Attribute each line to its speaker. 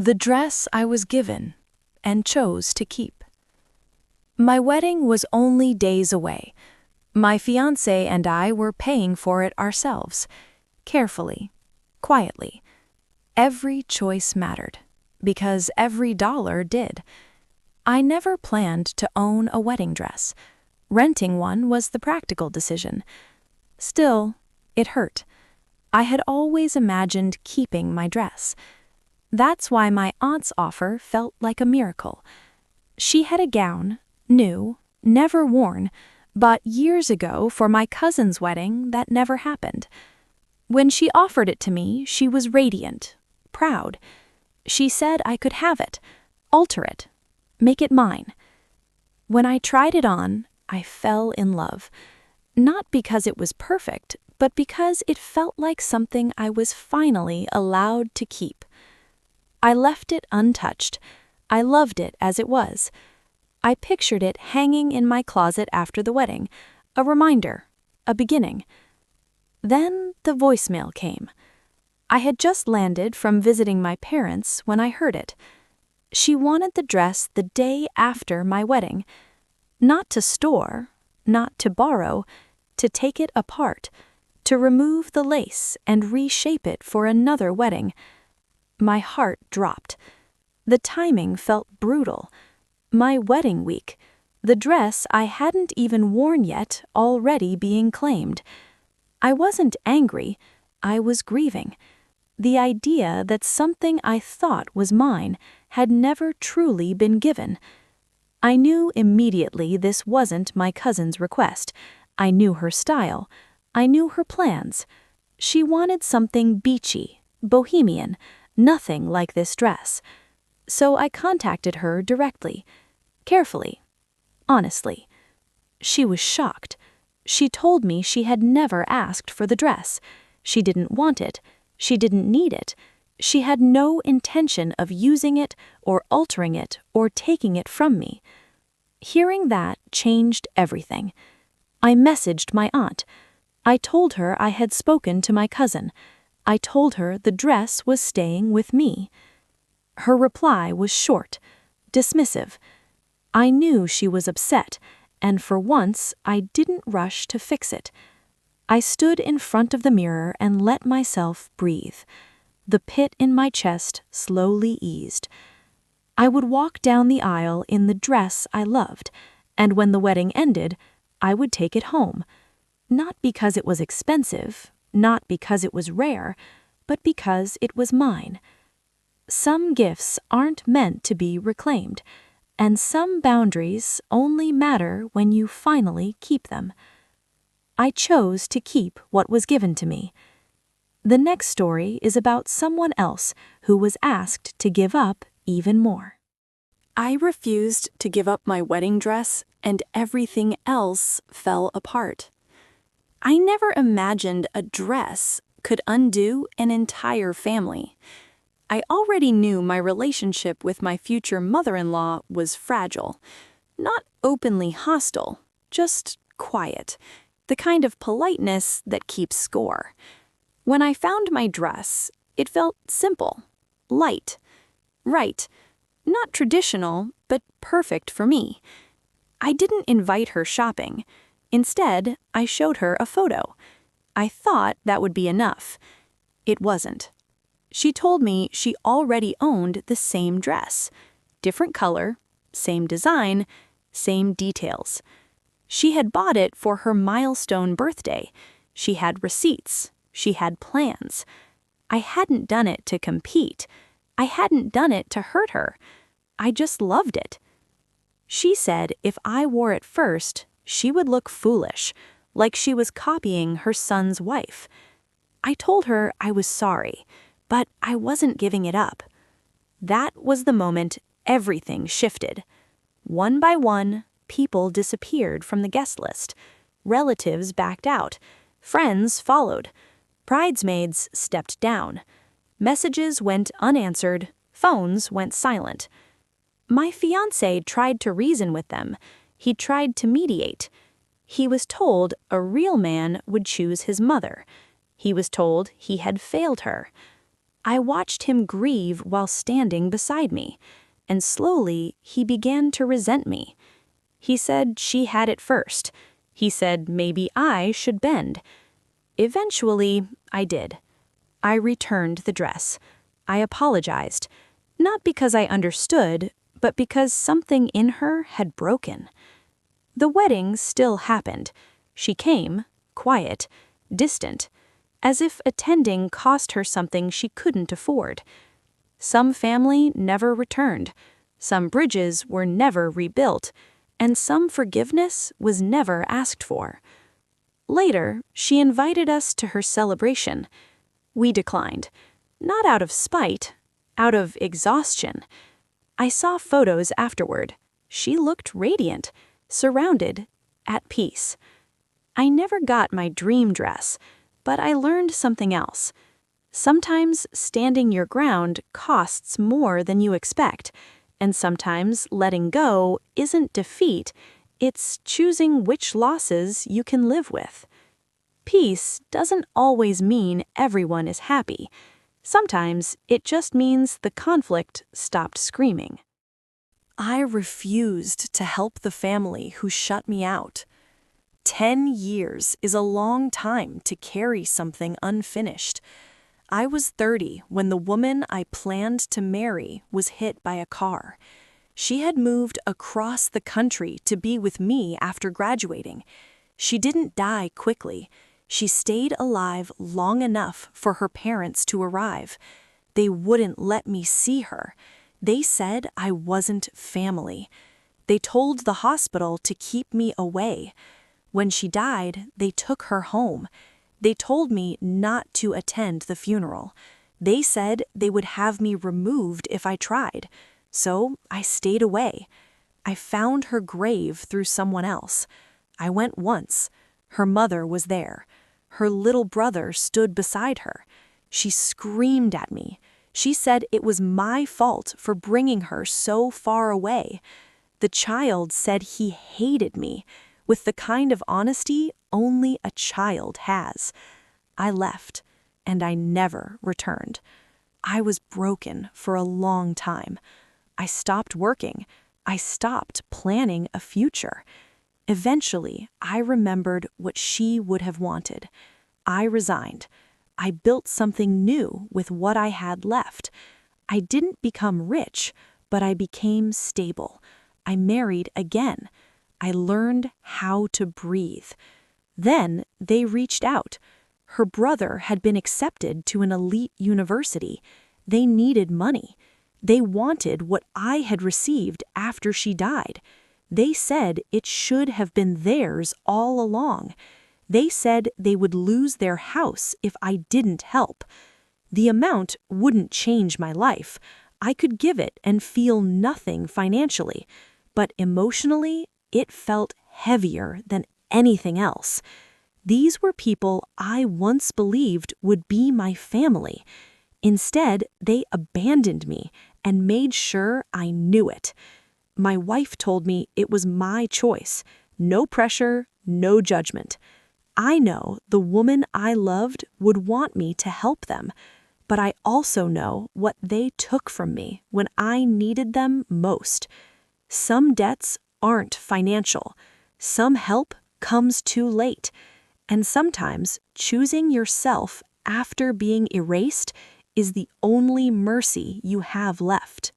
Speaker 1: The dress I was given and chose to keep. My wedding was only days away. My fiancé and I were paying for it ourselves, carefully, quietly. Every choice mattered, because every dollar did. I never planned to own a wedding dress. Renting one was the practical decision. Still, it hurt. I had always imagined keeping my dress. That's why my aunt's offer felt like a miracle. She had a gown, new, never worn, bought years ago for my cousin's wedding that never happened. When she offered it to me, she was radiant, proud. She said I could have it, alter it, make it mine. When I tried it on, I fell in love. Not because it was perfect, but because it felt like something I was finally allowed to keep. I left it untouched. I loved it as it was. I pictured it hanging in my closet after the wedding, a reminder, a beginning. Then the voicemail came. I had just landed from visiting my parents when I heard it. She wanted the dress the day after my wedding. Not to store, not to borrow, to take it apart, to remove the lace and reshape it for another wedding. My heart dropped. The timing felt brutal. My wedding week, the dress I hadn't even worn yet, already being claimed. I wasn't angry, I was grieving. The idea that something I thought was mine had never truly been given. I knew immediately this wasn't my cousin's request. I knew her style. I knew her plans. She wanted something beachy, bohemian, nothing like this dress. So I contacted her directly, carefully, honestly. She was shocked. She told me she had never asked for the dress. She didn't want it. She didn't need it. She had no intention of using it or altering it or taking it from me. Hearing that changed everything. I messaged my aunt. I told her I had spoken to my cousin. I told her the dress was staying with me. Her reply was short, dismissive. I knew she was upset, and for once I didn't rush to fix it. I stood in front of the mirror and let myself breathe. The pit in my chest slowly eased. I would walk down the aisle in the dress I loved, and when the wedding ended, I would take it home. Not because it was expensive, not because it was rare, but because it was mine. Some gifts aren't meant to be reclaimed, and some boundaries only matter when you finally keep them. I chose to keep what was given to me. The next story is about someone else who was asked to give up even more. I refused to give up my wedding dress, and everything else fell apart. I never imagined a dress could undo an entire family. I already knew my relationship with my future mother-in-law was fragile. Not openly hostile, just quiet. The kind of politeness that keeps score. When I found my dress, it felt simple, light, right, not traditional, but perfect for me. I didn't invite her shopping. Instead, I showed her a photo. I thought that would be enough. It wasn't. She told me she already owned the same dress. Different color, same design, same details. She had bought it for her milestone birthday. She had receipts. She had plans. I hadn't done it to compete. I hadn't done it to hurt her. I just loved it. She said if I wore it first, she would look foolish, like she was copying her son's wife. I told her I was sorry, but I wasn't giving it up. That was the moment everything shifted. One by one, people disappeared from the guest list. Relatives backed out. Friends followed. Bridesmaids stepped down. Messages went unanswered. Phones went silent. My fiancé tried to reason with them. He tried to mediate. He was told a real man would choose his mother. He was told he had failed her. I watched him grieve while standing beside me, and slowly he began to resent me. He said she had it first. He said maybe I should bend. Eventually, I did. I returned the dress. I apologized, not because I understood, but because something in her had broken. The wedding still happened. She came, quiet, distant, as if attending cost her something she couldn't afford. Some family never returned, some bridges were never rebuilt, and some forgiveness was never asked for. Later, she invited us to her celebration. We declined, not out of spite, out of exhaustion. I saw photos afterward. She looked radiant, surrounded, at peace. I never got my dream dress, but I learned something else. Sometimes standing your ground costs more than you expect, and sometimes letting go isn't defeat, it's choosing which losses you can live with. Peace doesn't always mean everyone is happy. Sometimes it just means the conflict stopped screaming. I refused to help the family who shut me out. 10 years is a long time to carry something unfinished. I was 30 when the woman I planned to marry was hit by a car. She had moved across the country to be with me after graduating. She didn't die quickly. She stayed alive long enough for her parents to arrive. They wouldn't let me see her. They said I wasn't family. They told the hospital to keep me away. When she died, they took her home. They told me not to attend the funeral. They said they would have me removed if I tried. So I stayed away. I found her grave through someone else. I went once. Her mother was there. Her little brother stood beside her. She screamed at me. She said it was my fault for bringing her so far away. The child said he hated me, with the kind of honesty only a child has. I left, and I never returned. I was broken for a long time. I stopped working. I stopped planning a future. Eventually, I remembered what she would have wanted. I resigned. I built something new with what I had left. I didn't become rich, but I became stable. I married again. I learned how to breathe. Then they reached out. Her brother had been accepted to an elite university. They needed money. They wanted what I had received after she died. They said it should have been theirs all along. They said they would lose their house if I didn't help. The amount wouldn't change my life. I could give it and feel nothing financially, but emotionally, it felt heavier than anything else. These were people I once believed would be my family. Instead, they abandoned me and made sure I knew it. My wife told me it was my choice. No pressure, no judgment. I know the woman I loved would want me to help them, but I also know what they took from me when I needed them most. Some debts aren't financial. Some help comes too late. And sometimes choosing yourself after being erased is the only mercy you have left.